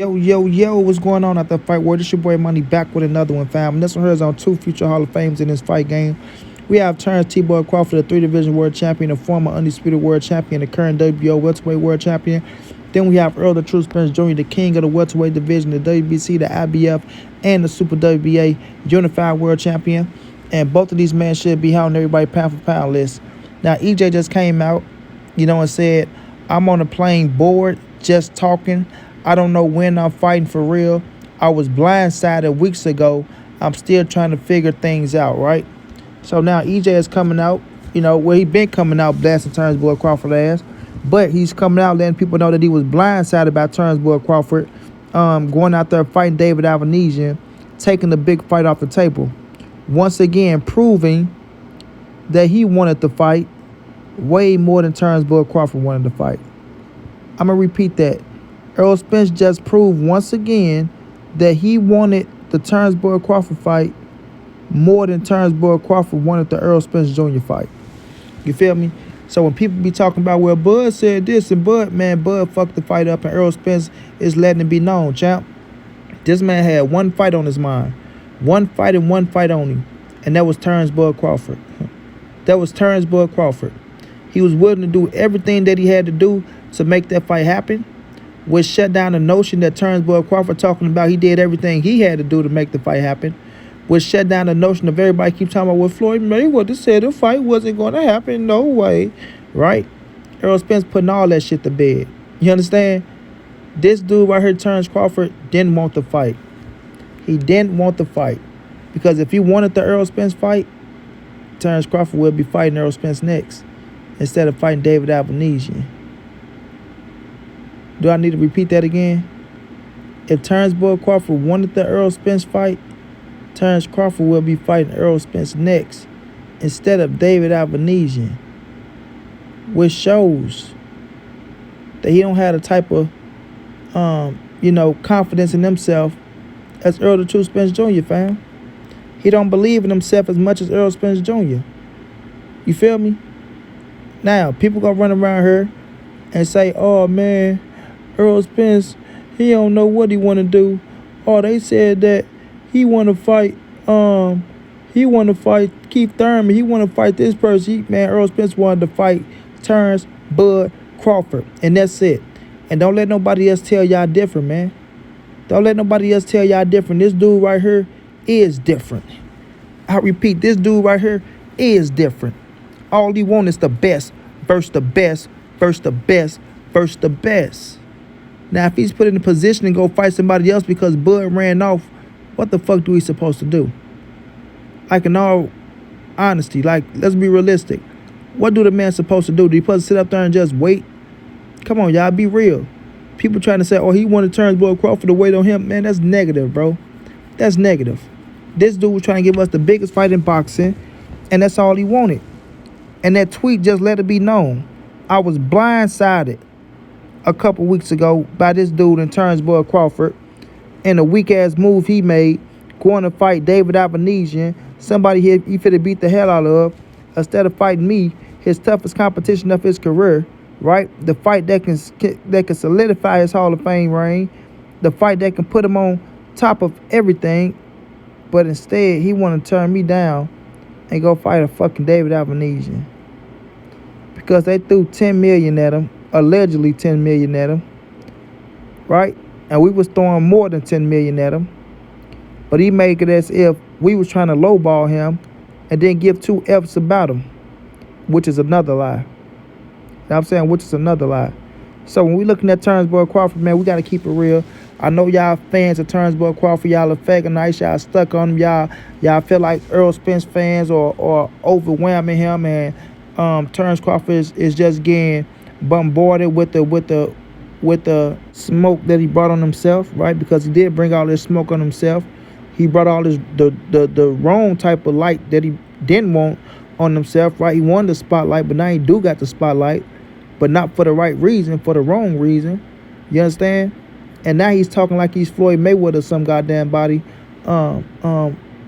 Yo, what's going on at the fight world? This your boy Money back with another one, fam. And this one here is on two future Hall of Fames in this fight game. We have Terence T-Boy Crawford, the three-division world champion, the former undisputed world champion, the current WBO welterweight world champion. Then we have Errol, the True Spence Jr., the king of the welterweight division, the WBC, the IBF, and the Super WBA unified world champion. And both of these men should be held on everybody pound for pound list. Now, EJ just came out, and said, I'm on a plane bored, just talking. I don't know when I'm fighting for real. I was blindsided weeks ago. I'm still trying to figure things out, right? So now EJ is coming out, he been coming out blasting Terence Boy Crawford ass. But he's coming out letting people know that he was blindsided by Terence Boy Crawford going out there fighting David Alvanesian, taking the big fight off the table. Once again, proving that he wanted the fight way more than Terence Boy Crawford wanted the fight. I'm going to repeat that. Errol Spence just proved once again that he wanted the Terence Boy Crawford fight more than Terence Boy Crawford wanted the Errol Spence Jr. fight. You feel me? So when people be talking about, well, Bud said this and Bud fucked the fight up and Errol Spence is letting it be known, champ. This man had one fight on his mind. One fight and one fight only. And that was Terence Boy Crawford. That was Terence Boy Crawford. He was willing to do everything that he had to do to make that fight happen, which shut down the notion that Terence Boy Crawford talking about he did everything he had to do to make the fight happen, which shut down the notion of everybody keep talking about what Floyd Mayweather said the fight wasn't going to happen, no way, right? Errol Spence putting all that shit to bed. You understand? This dude right here, Terence Crawford, didn't want the fight. He didn't want the fight. Because if he wanted the Errol Spence fight, Terence Crawford would be fighting Errol Spence next instead of fighting David Alvanesian. Do I need to repeat that again? If Terence Boy Crawford wanted the Errol Spence fight, Terence Crawford will be fighting Errol Spence next instead of David Alvanesian, which shows that he don't have the type of, confidence in himself as Errol the True Spence Jr., fam. He don't believe in himself as much as Errol Spence Jr. You feel me? Now, people gonna run around here and say, oh, man, Errol Spence, he don't know what he want to do. Oh, they said that he want to fight Keith Thurman. He want to fight this person. Errol Spence wanted to fight Terence Bud Crawford. And that's it. And don't let nobody else tell y'all different, man. Don't let nobody else tell y'all different. This dude right here is different. I repeat, this dude right here is different. All he want is the best versus the best versus the best versus the best. Now, if he's put in a position to go fight somebody else because Bud ran off, what the fuck do we supposed to do? Like, in all honesty, let's be realistic. What do the man supposed to do? Do he supposed to sit up there and just wait? Come on, y'all, be real. People trying to say, oh, he wanted Terence Boy Crawford to wait on him. Man, that's negative, bro. That's negative. This dude was trying to give us the biggest fight in boxing, and that's all he wanted. And that tweet just let it be known. I was blindsided a couple weeks ago by this dude in Terence Boy Crawford and a weak-ass move he made going to fight David Alvanesian, somebody he finna beat the hell out of, instead of fighting me, his toughest competition of his career, right? The fight that can solidify his Hall of Fame reign, the fight that can put him on top of everything, but instead he want to turn me down and go fight a fucking David Alvanesian because they threw $10 million at him, allegedly $10 million at him, right? And we was throwing more than $10 million at him. But he made it as if we was trying to lowball him and then give two F's about him, which is another lie. You know what I'm saying? Which is another lie. So when we looking at Terence Boy Crawford, man, we got to keep it real. I know y'all fans of Terence Boy Crawford, y'all are fake and nice. Y'all stuck on him. Y'all feel like Errol Spence fans are overwhelming him, and Terence Crawford is just getting bombarded with the smoke that he brought on himself, right? Because he did bring all this smoke on himself. He brought all this the wrong type of light that he didn't want on himself, right? He wanted the spotlight, but now he do got the spotlight, but not for the right reason, for the wrong reason. You understand? And now he's talking like he's Floyd Mayweather or some goddamn body. I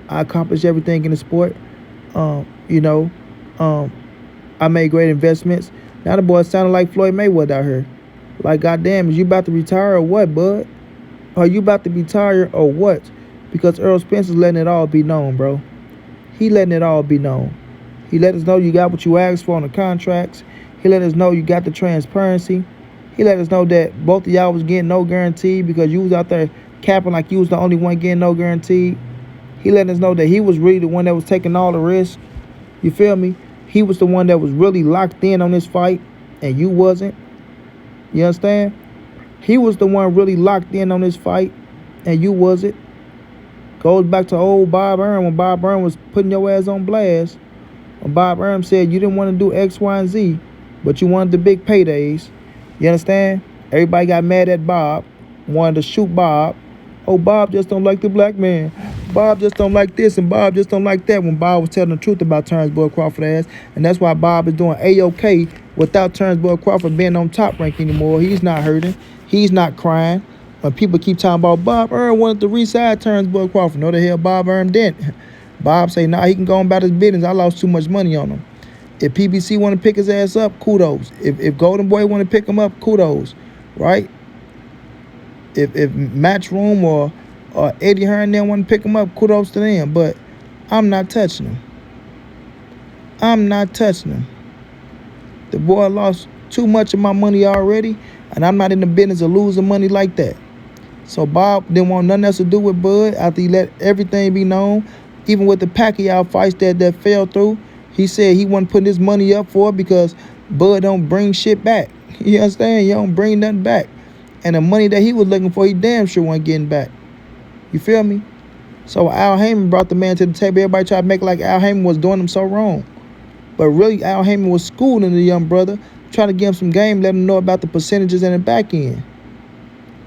accomplished everything in the sport. I made great investments. Now the boy sounding like Floyd Mayweather out here. Like, goddamn, is you about to retire or what, bud? Are you about to be tired or what? Because Errol Spence is letting it all be known, bro. He letting it all be known. He let us know you got what you asked for on the contracts. He let us know you got the transparency. He let us know that both of y'all was getting no guarantee because you was out there capping like you was the only one getting no guarantee. He let us know that he was really the one that was taking all the risks. You feel me? He was the one that was really locked in on this fight, and you wasn't. You understand? He was the one really locked in on this fight, and you wasn't. Goes back to old Bob Arum when Bob Arum was putting your ass on blast. When Bob Arum said you didn't want to do X, Y, and Z, but you wanted the big paydays. You understand? Everybody got mad at Bob, wanted to shoot Bob. Oh, Bob just don't like the black man. Bob just don't like this, and Bob just don't like that, when Bob was telling the truth about Terence Bud Crawford ass. And that's why Bob is doing A-OK without Terence Bud Crawford being on top rank anymore. He's not hurting. He's not crying. When people keep talking about Bob Arum wanted to re-side Terence Bud Crawford. No, the hell Bob Arum didn't. Bob say, nah, he can go on about his business. I lost too much money on him. If PBC want to pick his ass up, kudos. If Golden Boy want to pick him up, kudos. Right? If Matchroom or Eddie Hearn then want to pick him up, kudos to them. But I'm not touching him. I'm not touching him. The boy lost too much of my money already, and I'm not in the business of losing money like that. So Bob didn't want nothing else to do with Bud after he let everything be known. Even with the Pacquiao fights that fell through, he said he wasn't putting his money up for it because Bud don't bring shit back. You understand? He don't bring nothing back. And the money that he was looking for, he damn sure wasn't getting back. You feel me? So Al Heyman brought the man to the table. Everybody tried to make it like Al Heyman was doing him so wrong. But really, Al Heyman was schooling the young brother, trying to give him some game, let him know about the percentages in the back end.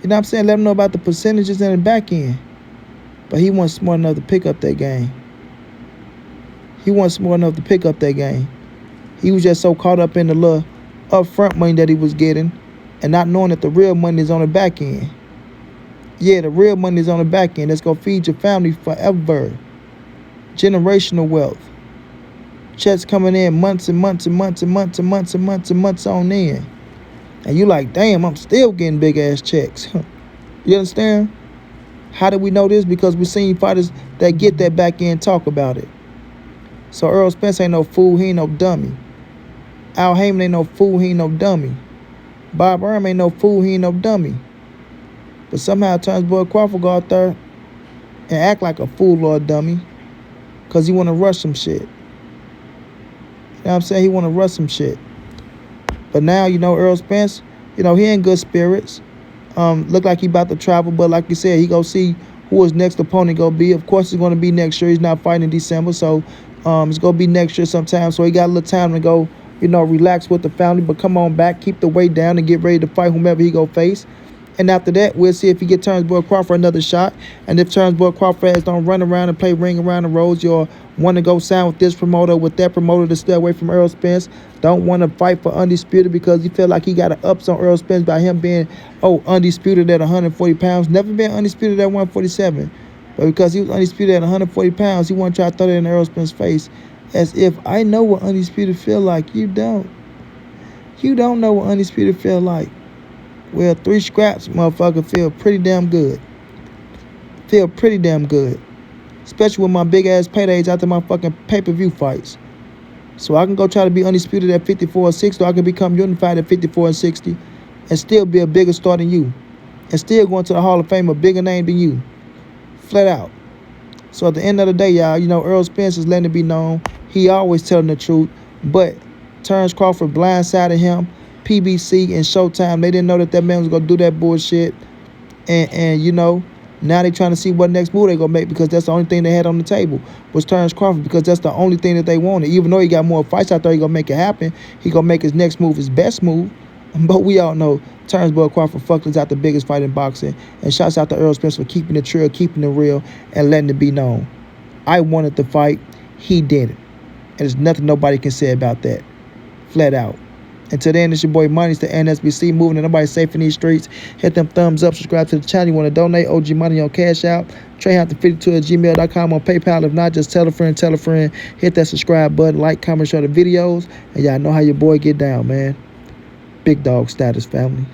You know what I'm saying? Let him know about the percentages in the back end. But he wasn't smart enough to pick up that game. He wasn't smart enough to pick up that game. He was just so caught up in the little upfront money that he was getting and not knowing that the real money is on the back end. Yeah, the real money is on the back end. That's going to feed your family forever. Generational wealth. Checks coming in months and months and months and months and months and months and months on end. And you like, damn, I'm still getting big-ass checks. You understand? How do we know this? Because we seen fighters that get that back end talk about it. So Errol Spence ain't no fool. He ain't no dummy. Al Heyman ain't no fool. He ain't no dummy. Bob Arum ain't no fool. He ain't no dummy. But somehow Terence Bud Crawford go out there and act like a fool or a dummy because he want to rush some shit. You know what I'm saying? He want to rush some shit. But now, you know, Errol Spence, you know, he in good spirits. Look like he about to travel, but like you said, he go see who his next opponent gonna be. Of course, it's gonna be next year. He's not fighting in December, so it's gonna be next year sometime. So he got a little time to go, you know, relax with the family, but come on back, keep the weight down, and get ready to fight whomever he go face. And after that, we'll see if he get Terence Bud Crawford another shot. And if Terence Bud Crawford don't run around and play ring around the rosy or want to go sign with this promoter, with that promoter to stay away from Errol Spence, don't want to fight for undisputed because he feel like he got an ups on Errol Spence by him being, undisputed at 140 pounds. Never been undisputed at 147. But because he was undisputed at 140 pounds, he want to try to throw that in Errol Spence's face as if I know what undisputed feel like. You don't. You don't know what undisputed feel like. Well, 3 scraps, motherfucker, feel pretty damn good. Feel pretty damn good. Especially with my big-ass paydays after my fucking pay-per-view fights. So I can go try to be undisputed at 54 or 60, or I can become unified at 54 and 60 and still be a bigger star than you. And still going to the Hall of Fame, a bigger name than you. Flat out. So at the end of the day, y'all, you know, Errol Spence is letting it be known. He always telling the truth. But Terence Crawford blindsided him. PBC and Showtime, they didn't know that man was going to do that bullshit. And you know, now they trying to see what next move they going to make because that's the only thing they had on the table was Terence Crawford because that's the only thing that they wanted. Even though he got more fights out there, he going to make it happen. He going to make his next move his best move. But we all know Terence Bud Crawford fucked out the biggest fight in boxing. And shouts out to Errol Spence for keeping it real, keeping it real, and letting it be known. I wanted the fight. He didn't. And there's nothing nobody can say about that. Flat out. Until then, it's your boy Money. It's the NSBC moving and nobody safe in these streets. Hit them thumbs up, subscribe to the channel. You want to donate, OG Money on Cash App. TreyHunt52 at gmail.com on PayPal. If not, just tell a friend, tell a friend. Hit that subscribe button, like, comment, share the videos. And y'all know how your boy get down, man. Big dog status, family.